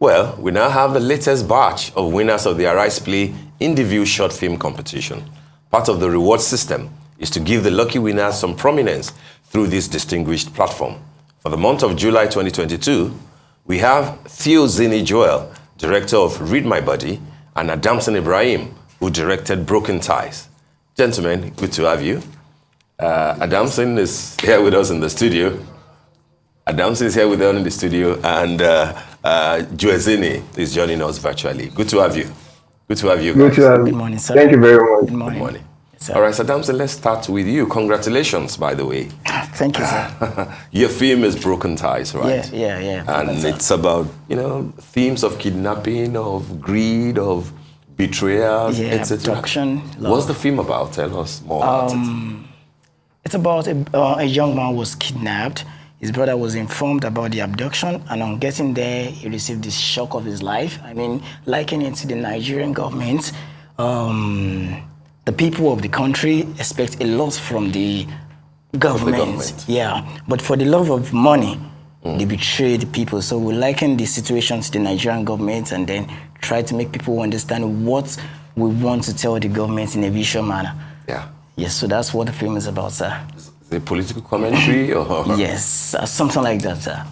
Well, we now have the latest batch of winners of the Arise Play Indie Short Film Competition. Part of the reward system is to give the lucky winners some prominence through this distinguished platform. For the month of July 2022, we have Theo Zinny Joel, director of Read My Body, and Adamson Ibrahim, who directed Broken Ties. Gentlemen, good to have you. Adamson is here with us in the studio. Adamson is here with us in the studio, and Theo Zinny is joining us virtually. Good to have you. Good to have you guys. Good to have you. Good morning, sir. Thank you very much. Good morning. Good morning. Yes, All right, so Adamson, let's start with you. Congratulations, by the way. Thank you, sir. Your film is Broken Ties, right? Yeah. And it's about, themes of kidnapping, of greed, of betrayal, etc. Abduction. What's the film about? Tell us more about it. It's about a young man was kidnapped. His brother was informed about the abduction, and on getting there, he received the shock of his life. I mean, likening it to the Nigerian government, the people of the country expect a lot from the government. Yeah, but for the love of money, they betray the people. So we liken the situation to the Nigerian government and then try to make people understand what we want to tell the government in a visual manner. Yeah. Yes, so that's what the film is about, sir. The political commentary? Or? Yes, something like that, sir.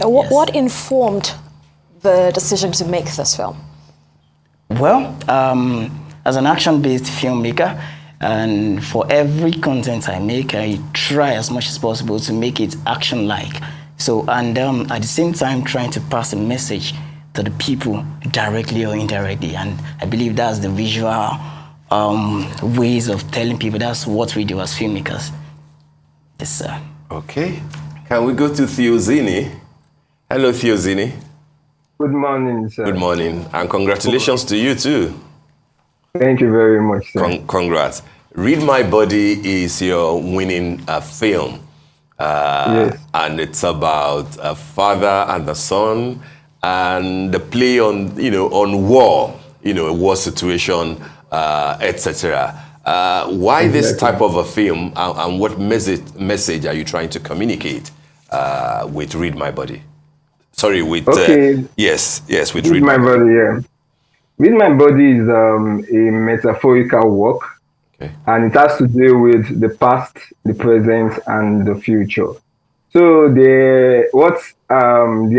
What informed the decision to make this film? Well, as an action-based filmmaker, and for every content I make, I try as much as possible to make it action-like. So, and at the same time, trying to pass a message to the people directly or indirectly. And I believe that's the visual ways of telling people. That's what we do as filmmakers. Yes, sir. Okay. Can we go to Theo Zinny? Hello, Theo Zinny. Good morning, sir. Good morning. And congratulations to you, too. Thank you very much, sir. Congrats. Read My Body is your winning film. Yes. And it's about a father and a son and the play on, on war, a war situation, etc. Why this type of a film, and what message are you trying to communicate with Read My Body? Sorry, with yes, with Read My Body. Yeah, Read My Body is a metaphorical work, and it has to do with the past, the present, and the future. So the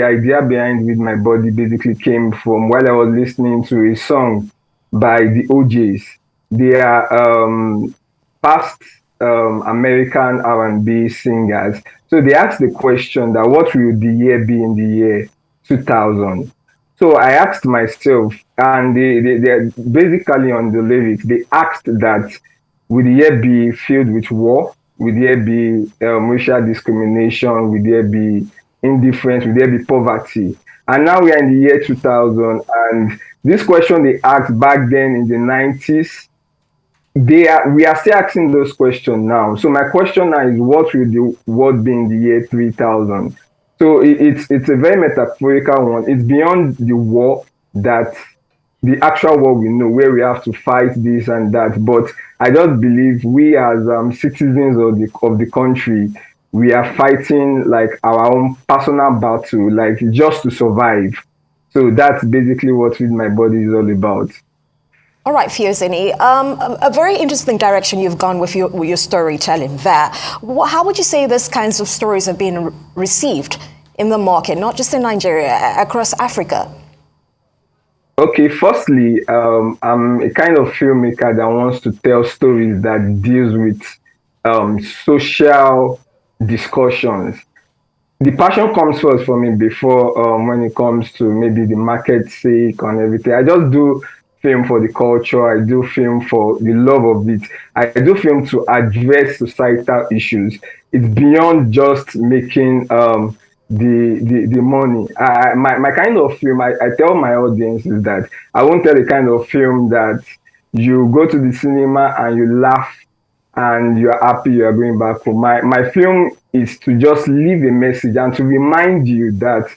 idea behind Read My Body basically came from while I was listening to a song by the OJs. They are past American R&B singers. So they asked the question that what will the year be in the year 2000? So I asked myself, and they basically on the lyrics, they asked that will the year be filled with war? Will there be racial discrimination? Will there be indifference? Will there be poverty? And now we are in the year 2000, and this question they asked back then in the 90s, we are still asking those questions now. So my question now is, what will the world be in the year 3000? So it's a very metaphorical one. It's beyond the war, that the actual war we know, where we have to fight this and that. But I just believe we as citizens of the country, we are fighting like our own personal battle, like just to survive. So that's basically what Read My Body is all about. All right, Theo Zinny, a very interesting direction you've gone with your storytelling there. How would you say these kinds of stories have been received in the market, not just in Nigeria, across Africa? Okay, firstly, I'm a kind of filmmaker that wants to tell stories that deals with social discussions. The passion comes first for me before when it comes to maybe the market sake and everything. I just do film for the culture. I do film for the love of it. I do film to address societal issues. It's beyond just making the money. My kind of film, I tell my audience is that I won't tell the kind of film that you go to the cinema and you laugh and you're happy you are going back home. My film is to just leave a message and to remind you that,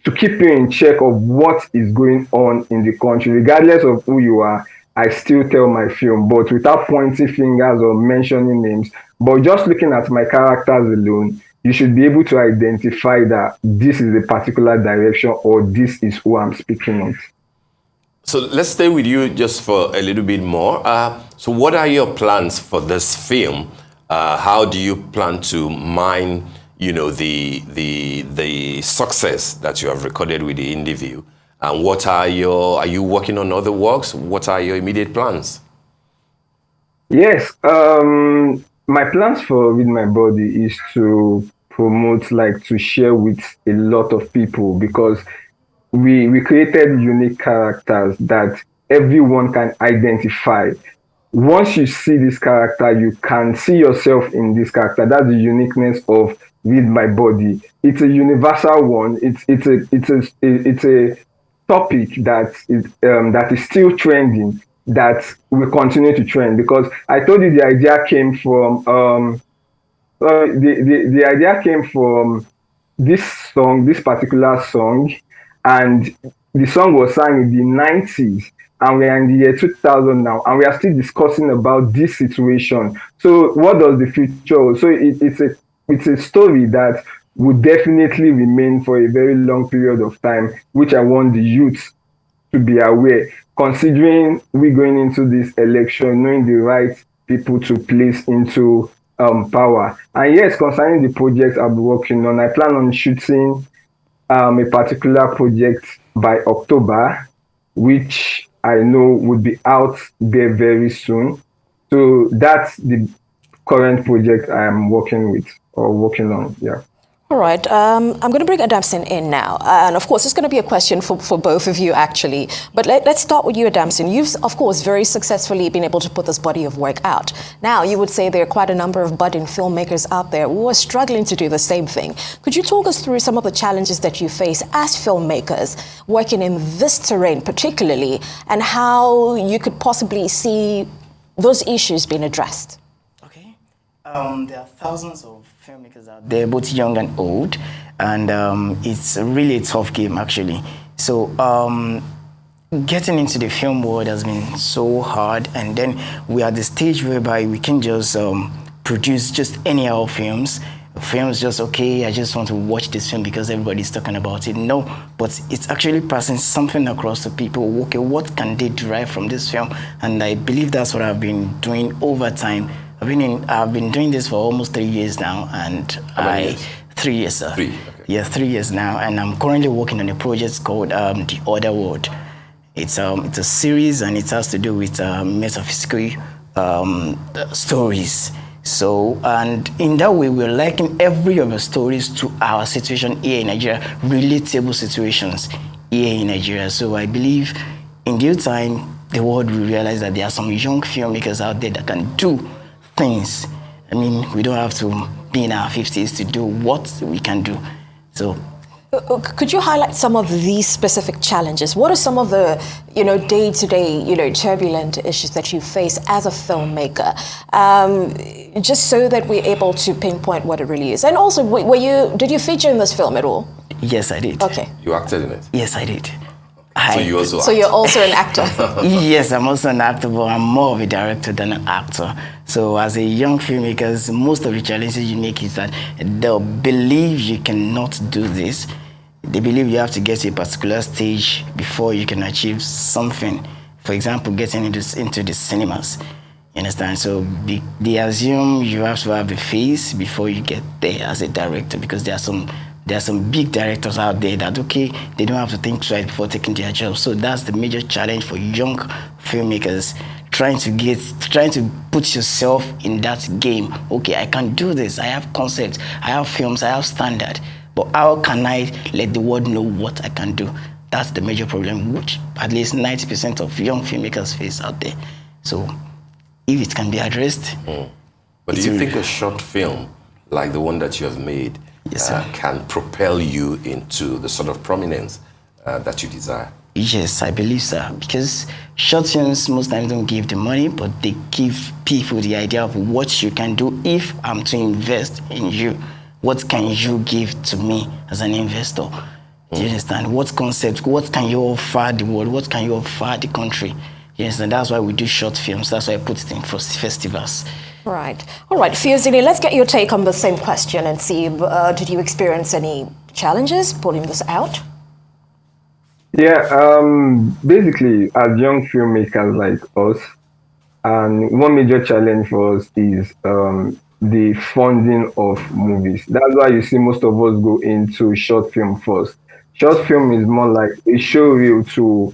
to keep you in check of what is going on in the country, regardless of who you are. I still tell my film, but without pointing fingers or mentioning names, but just looking at my characters alone, you should be able to identify that this is a particular direction or this is who I'm speaking of. So let's stay with you just for a little bit more. So what are your plans for this film? How do you plan to mine, the success that you have recorded with the interview? And what are you working on other works? What are your immediate plans? Yes, my plans for With My Body is to promote, to share with a lot of people, because we created unique characters that everyone can identify. Once you see this character, you can see yourself in this character. That's the uniqueness of With My Body. It's a universal one. It's a topic that is still trending, that will continue to trend, because I told you the idea came from the idea came from this particular song, and the song was sung in the 90s, and we are in the year 2000 now, and we are still discussing about this situation. So what does the future hold? So it's a story that would definitely remain for a very long period of time, which I want the youth to be aware, considering we're going into this election, knowing the right people to place into power. And yes, concerning the projects I'll be working on, I plan on shooting a particular project by October, which I know would be out there very soon. So that's the current project I am working on. Yeah. All right, I'm going to bring Adamson in now. And of course, it's going to be a question for both of you, actually. But let's start with you, Adamson. You've, of course, very successfully been able to put this body of work out. Now, you would say there are quite a number of budding filmmakers out there who are struggling to do the same thing. Could you talk us through some of the challenges that you face as filmmakers working in this terrain particularly, and how you could possibly see those issues being addressed? Okay. There are thousands of filmmakers out there, both young and old, and it's really a tough game, actually. So getting into the film world has been so hard, and then we are at the stage whereby we can just produce just any of our films just, okay, I just want to watch this film because everybody's talking about it. No, but it's actually passing something across to people. Okay, what can they derive from this film? And I believe that's what I've been doing over time. I've been doing this for almost 3 years now, and 3 years, sir. 3, okay. Yeah, 3 years now, and I'm currently working on a project called The Other World. It's a series, and it has to do with metaphysical stories. So, and in that way, we're liking every of the stories to our situation here in Nigeria, relatable situations here in Nigeria. So I believe in due time, the world will realize that there are some young filmmakers out there that can do things. I mean, we don't have to be in our 50s to do what we can do. So, could you highlight some of these specific challenges? What are some of the, day-to-day, turbulent issues that you face as a filmmaker? Just so that we're able to pinpoint what it really is. And also, did you feature in this film at all? Yes, I did. Okay. You acted in it? Yes, I did. So you're also an actor? Yes, I'm also an actor, but I'm more of a director than an actor. So as a young filmmaker, most of the challenges you make is that they'll believe you cannot do this. They believe you have to get to a particular stage before you can achieve something. For example, getting into the cinemas. You understand? So they assume you have to have a face before you get there as a director, because there are some big directors out there that, okay, they don't have to think twice before taking their job. So that's the major challenge for young filmmakers, trying to put yourself in that game. Okay, I can do this. I have concepts, I have films, I have standard. But how can I let the world know what I can do? That's the major problem, which at least 90% of young filmmakers face out there. So if it can be addressed. But do you think a short film like the one that you have made can propel you into the sort of prominence that you desire? Yes, I believe so. Because short films most times don't give the money, but they give people the idea of what you can do if I'm to invest in you. What can you give to me as an investor? Do you understand? What concept, what can you offer the world? What can you offer the country? You understand? That's why we do short films. That's why I put it in festivals. Right. All right, Theo Zinny, let's get your take on the same question and see, did you experience any challenges pulling this out? Yeah, basically, as young filmmakers like us, and one major challenge for us is the funding of movies. That's why you see most of us go into short film first. Short film is more like a show reel to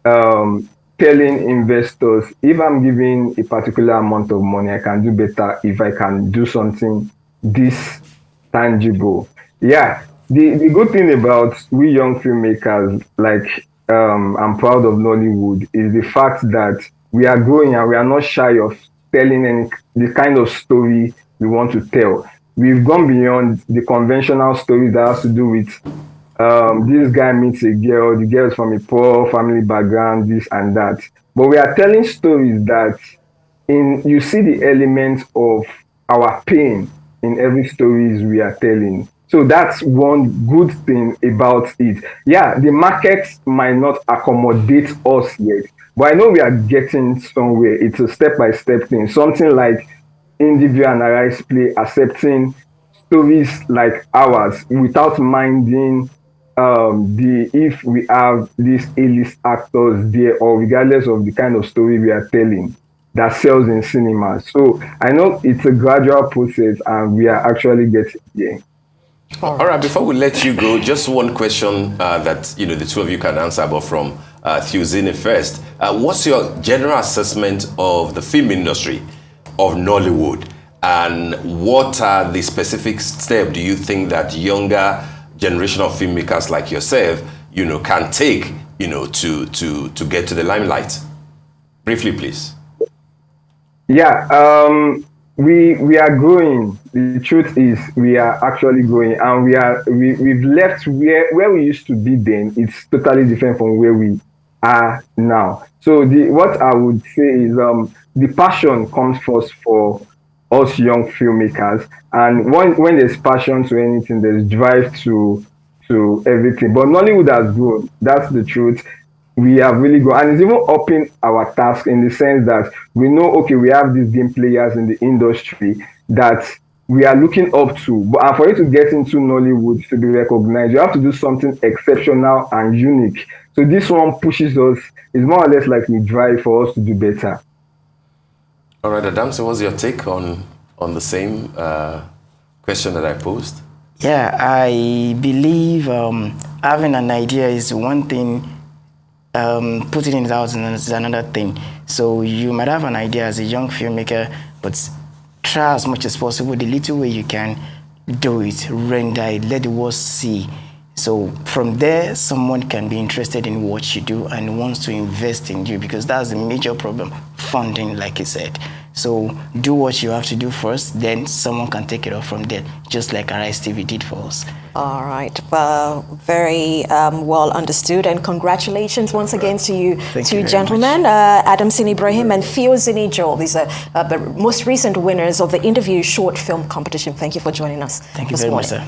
um, telling investors, if I'm giving a particular amount of money, I can do better if I can do something this tangible. Yeah, the good thing about we young filmmakers, like I'm proud of Nollywood, is the fact that we are growing and we are not shy of telling any the kind of story we want to tell. We've gone beyond the conventional stories that has to do with this guy meets a girl, the girl is from a poor family background, this and that. But we are telling stories that in you see the elements of our pain in every stories we are telling. So that's one good thing about it. Yeah, the market might not accommodate us yet, but I know we are getting somewhere. It's a step-by-step thing. Something like individual and arise play accepting stories like ours without minding the if we have these A-list actors there or regardless of the kind of story we are telling that sells in cinema. So I know it's a gradual process and we are actually getting there. All right, before we let you go, just one question that the two of you can answer, but from Theo Zinny first. What's your general assessment of the film industry of Nollywood, and what are the specific steps do you think that younger generation of filmmakers like yourself, can take, to get to the limelight? Briefly, please. Yeah, we are growing. The truth is we are actually growing, and we've left where we used to be then. It's totally different from where we are now. So what I would say is the passion comes first for us young filmmakers, and when there's passion to anything, there's drive to everything. But Nollywood has grown. That's the truth. We have really grown, and it's even upping our task in the sense that we know, okay, we have these game players in the industry that we are looking up to. But for you to get into Nollywood to be recognized, you have to do something exceptional and unique. So this one pushes us. It's more or less like a drive for us to do better. All right, Adamson, what's your take on the same question that I posed? Yeah, I believe having an idea is one thing. Putting it out is another thing. So you might have an idea as a young filmmaker, but try as much as possible, the little way you can, do it, render it, let the world see. So from there, someone can be interested in what you do and wants to invest in you, because that's the major problem, funding, like you said. So do what you have to do first, then someone can take it off from there, just like Arise TV did for us. All right, very well understood, and congratulations once again to you, two gentlemen, Adamson Ibrahim and Theo Zinny. These are the most recent winners of the Interview Short Film Competition. Thank you for joining us. Thank you very much, sir.